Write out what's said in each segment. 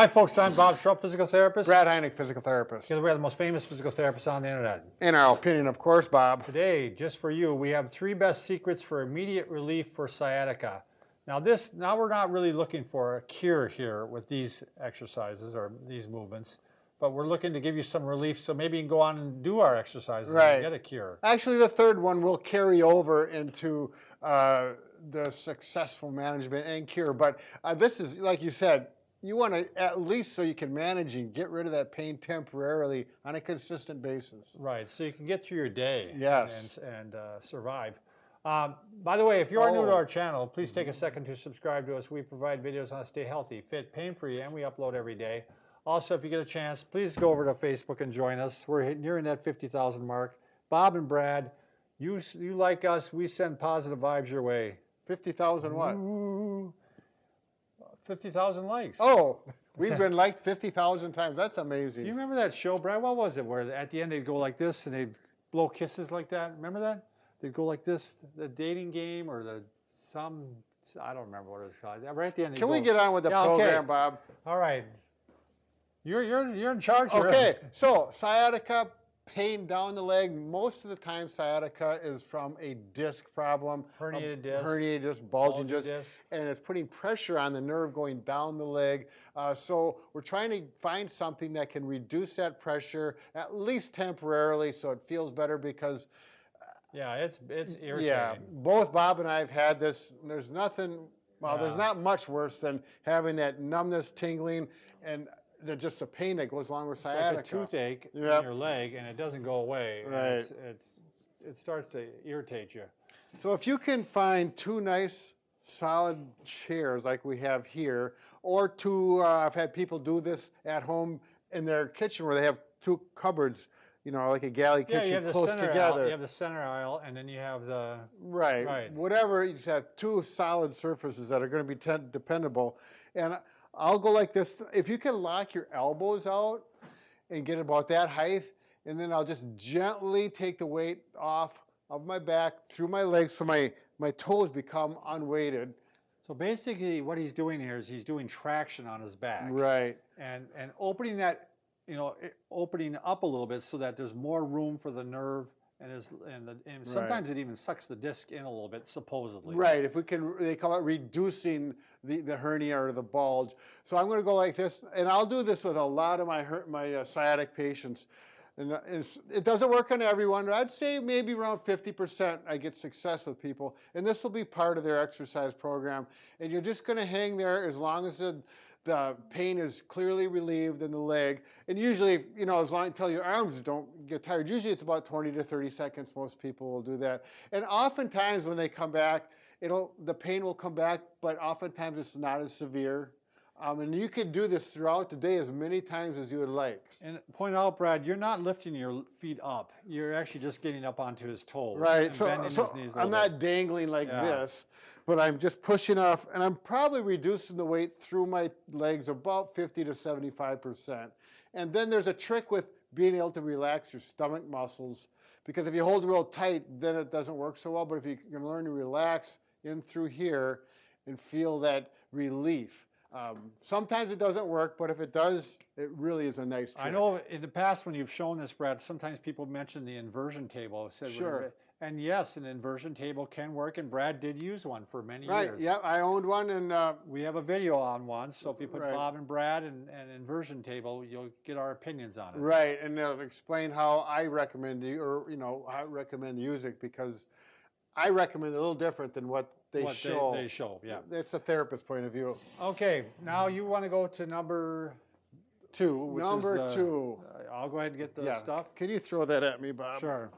Hi folks, I'm Bob Schrupp, physical therapist. Brad Heineck, physical therapist. Together we are the most famous physical therapists on the internet. In our opinion, of course, Bob. Today, just for you, we have 3 best secrets for immediate relief for sciatica. Now we're not really looking for a cure here with these exercises or these movements, but we're looking to give you some relief so maybe you can go on and do our exercises and get a cure. Actually, the third one will carry over into the successful management and cure, but this is, like you said, you want to at least so you can manage and get rid of that pain temporarily on a consistent basis. Right, so you can get through your day and survive. By the way, if you are new to our channel, please take a second to subscribe to us. We provide videos on how to stay healthy, fit, pain-free, and we upload every day. Also, if you get a chance, please go over to Facebook and join us. We're nearing that 50,000 mark. Bob and Brad, you like us, we send positive vibes your way. 50,000 what? Ooh, 50,000 likes. Oh, we've been liked 50,000 times. That's amazing. Do you remember that show, Brad? What was it? Where at the end they'd go like this and they'd blow kisses like that? Remember that? They'd go like this, the dating game or I don't remember what it was called. Right at the end. Can we get on with the program, Bob? All right. You're in charge here. Okay, so sciatica, pain down the leg. Most of the time, sciatica is from a disc problem. Herniated disc. Bulging disc. And it's putting pressure on the nerve going down the leg. So we're trying to find something that can reduce that pressure, at least temporarily, so it feels better because... yeah, it's irritating. Yeah, both Bob and I have had this. There's nothing, there's not much worse than having that numbness, tingling, and just a pain that goes along with sciatica. It's like a toothache in your leg, and it doesn't go away. Right. It starts to irritate you. So if you can find 2 nice, solid chairs like we have here, or 2, I've had people do this at home in their kitchen where they have 2 cupboards, you know, like a galley kitchen close together. You have the center aisle, and then you have the... Right. Whatever, you just have 2 solid surfaces that are going to be dependable. And I'll go like this. If you can lock your elbows out and get about that height, and then I'll just gently take the weight off of my back through my legs so my toes become unweighted. So basically what he's doing here is he's doing traction on his back. Right. And opening that, opening up a little bit so that there's more room for the nerve. And sometimes it even sucks the disc in a little bit, supposedly. Right. If we can, they call it reducing the hernia or the bulge. So I'm going to go like this, and I'll do this with a lot of my sciatic patients. And it doesn't work on everyone. I'd say maybe around 50% I get success with people. And this will be part of their exercise program. And you're just going to hang there as long as the pain is clearly relieved in the leg. And usually, as long until your arms don't get tired, usually it's about 20 to 30 seconds. Most people will do that. And oftentimes when they come back, the pain will come back, but oftentimes it's not as severe. And you can do this throughout the day as many times as you would like. And point out, Brad, you're not lifting your feet up. You're actually just getting up onto his toes. Right. So I'm not dangling like this, but I'm just pushing off, and I'm probably reducing the weight through my legs about 50 to 75%. And then there's a trick with being able to relax your stomach muscles, because if you hold it real tight, then it doesn't work so well. But if you can learn to relax in through here and feel that relief. Sometimes it doesn't work, but if it does, it really is a nice trick. I know in the past when you've shown this, Brad, sometimes people mention the inversion table. Sure. And yes, an inversion table can work, and Brad did use one for many years. Right, yeah, I owned one. And we have a video on one, so if you put Bob and Brad and an inversion table, you'll get our opinions on it. Right, and they'll explain how I recommend I recommend to use it, because I recommend a little different than what they show. They show, yeah. It's a therapist's point of view. Okay, now you want to go to number 2. Number 2. I'll go ahead and get the stuff. Can you throw that at me, Bob? Sure.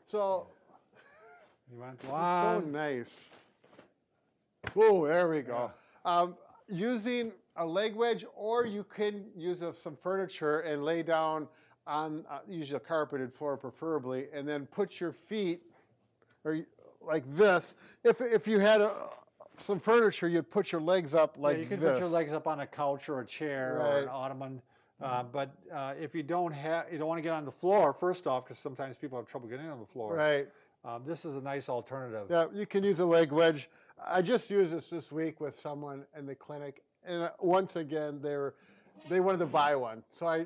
So, you want one. So nice. Oh, there we go. Yeah. Using a leg wedge, or you can use some furniture and lay down on usually a carpeted floor preferably, and then put your feet like this. If you had some furniture, you'd put your legs up like this. You can put your legs up on a couch or a chair or an ottoman. But if you don't want to get on the floor, first off, because sometimes people have trouble getting on the floor. Right. This is a nice alternative. Yeah, you can use a leg wedge. I just used this week with someone in the clinic, and once again, they wanted to buy one. So I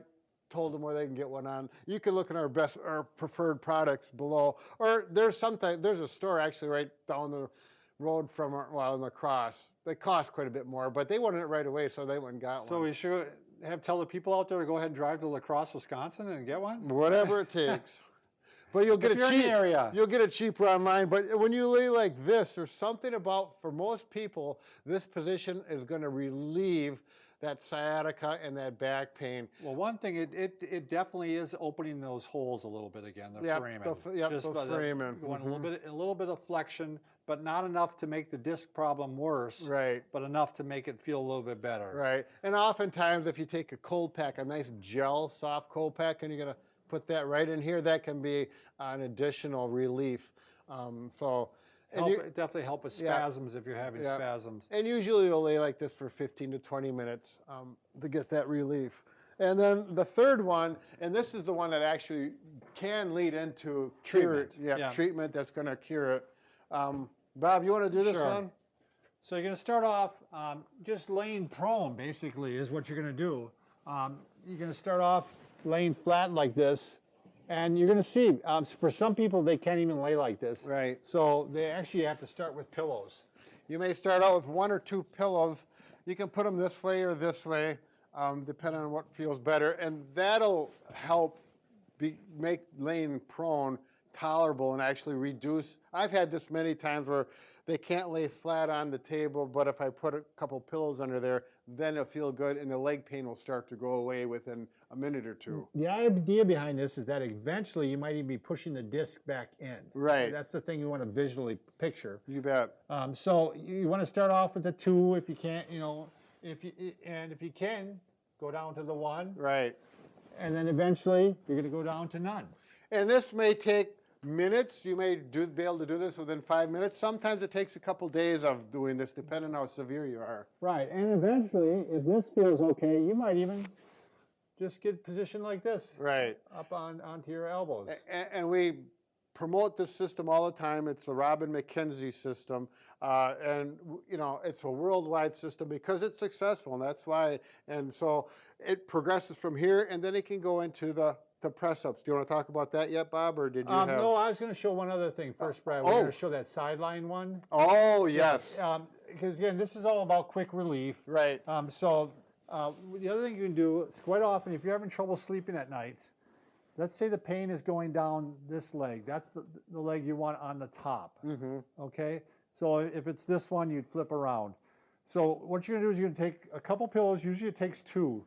told them where they can get one on. You can look at our preferred products below. Or there's a store actually right down the road from in La Crosse. They cost quite a bit more, but they wanted it right away, so they went and got one. So we should tell the people out there to go ahead and drive to La Crosse, Wisconsin and get one? Whatever it takes. But you'll get it cheap. You'll get it cheaper online. But when you lay like this, there's something about, for most people, this position is going to relieve that sciatica and that back pain. Well, one thing, it definitely is opening those holes a little bit again, the framing. Just the framing. Going a little bit of flexion, but not enough to make the disc problem worse. Right. But enough to make it feel a little bit better. Right. And oftentimes, if you take a cold pack, a nice gel, soft cold pack, and you're going to put that right in here, that can be an additional relief. It definitely help with spasms if you're having spasms. And usually you'll lay like this for 15 to 20 minutes to get that relief. And then the third one, and this is the one that actually can lead into treatment. Treatment that's going to cure it. Bob, you want to do this one? So you're going to start off just laying prone, basically, is what you're going to do. You're going to start off laying flat like this. And you're going to see, for some people, they can't even lay like this. Right. So they actually have to start with pillows. You may start out with 1 or 2 pillows. You can put them this way or this way, depending on what feels better. And that'll help make laying prone tolerable and actually reduce. I've had this many times where they can't lay flat on the table, but if I put a couple pillows under there, then it'll feel good and the leg pain will start to go away within a minute or 2. The idea behind this is that eventually you might even be pushing the disc back in. Right. So that's the thing you want to visually picture. You bet. So you want to start off with the 2 if you can't, if you can, go down to the 1. Right. And then eventually you're going to go down to none. And this may take minutes. You may be able to do this within 5 minutes. Sometimes it takes a couple days of doing this, depending on how severe you are. Right, and eventually, if this feels okay, you might even just get positioned like this. Right. Up onto your elbows. And we promote this system all the time. It's the Robin McKenzie system. And, it's a worldwide system because it's successful, and that's why. And so it progresses from here, and then it can go into the press-ups. Do you want to talk about that yet, Bob, or did you have... No, I was going to show one other thing first, Brad. We're going to show that sideline one. Oh, yes. Because, again, this is all about quick relief. Right. The other thing you can do is quite often, if you're having trouble sleeping at nights, let's say the pain is going down this leg. That's the leg you want on the top. Mm-hmm. Okay? So if it's this one, you'd flip around. So what you're going to do is you're going to take a couple pillows. Usually it takes 2.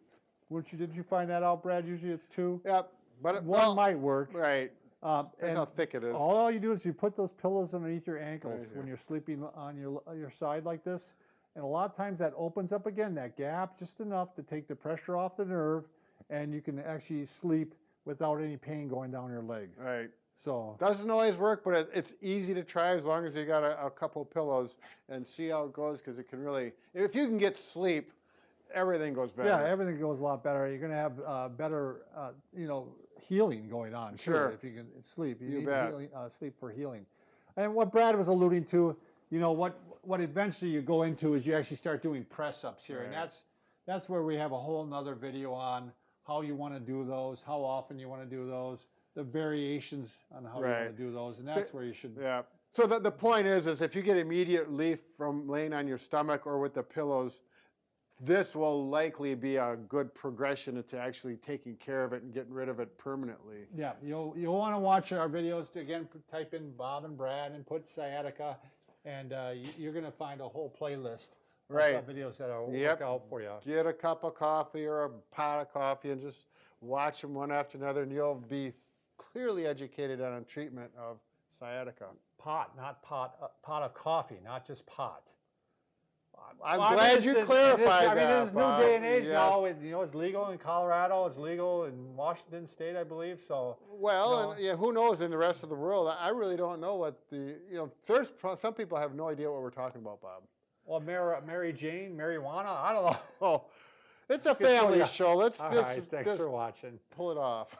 Did you find that out, Brad? Usually it's 2. Yep. But one might work. Right. That's how thick it is. All you do is you put those pillows underneath your ankles when you're sleeping on your side like this. And a lot of times that opens up again, that gap, just enough to take the pressure off the nerve, and you can actually sleep without any pain going down your leg. Right. So doesn't always work, but it's easy to try as long as you got a couple pillows and see how it goes, because it can really, if you can get sleep, everything goes better. Yeah, everything goes a lot better. You're going to have better, healing going on. Sure. If you can sleep. You bet. Sleep for healing. And what Brad was alluding to, what eventually you go into is you actually start doing press-ups here. Right. And that's where we have a whole nother video on how you want to do those, how often you want to do those, the variations on how you want to do those. And that's where you should... Yeah. So the point is if you get immediate relief from laying on your stomach or with the pillows, this will likely be a good progression into actually taking care of it and getting rid of it permanently. Yeah, you'll want to watch our videos. Again, type in Bob and Brad and put sciatica, and you're going to find a whole playlist of videos that will work out for you. Get a cup of coffee or a pot of coffee and just watch them one after another, and you'll be clearly educated on treatment of sciatica. Pot of coffee, not just pot. I'm glad you clarified that. This new day and age now, it's legal in Colorado, it's legal in Washington State, I believe. So and who knows in the rest of the world? I really don't know what there's some people have no idea what we're talking about, Bob. Well, Mary Jane, marijuana, I don't know. Oh, it's a family show. Thanks for watching. Pull it off.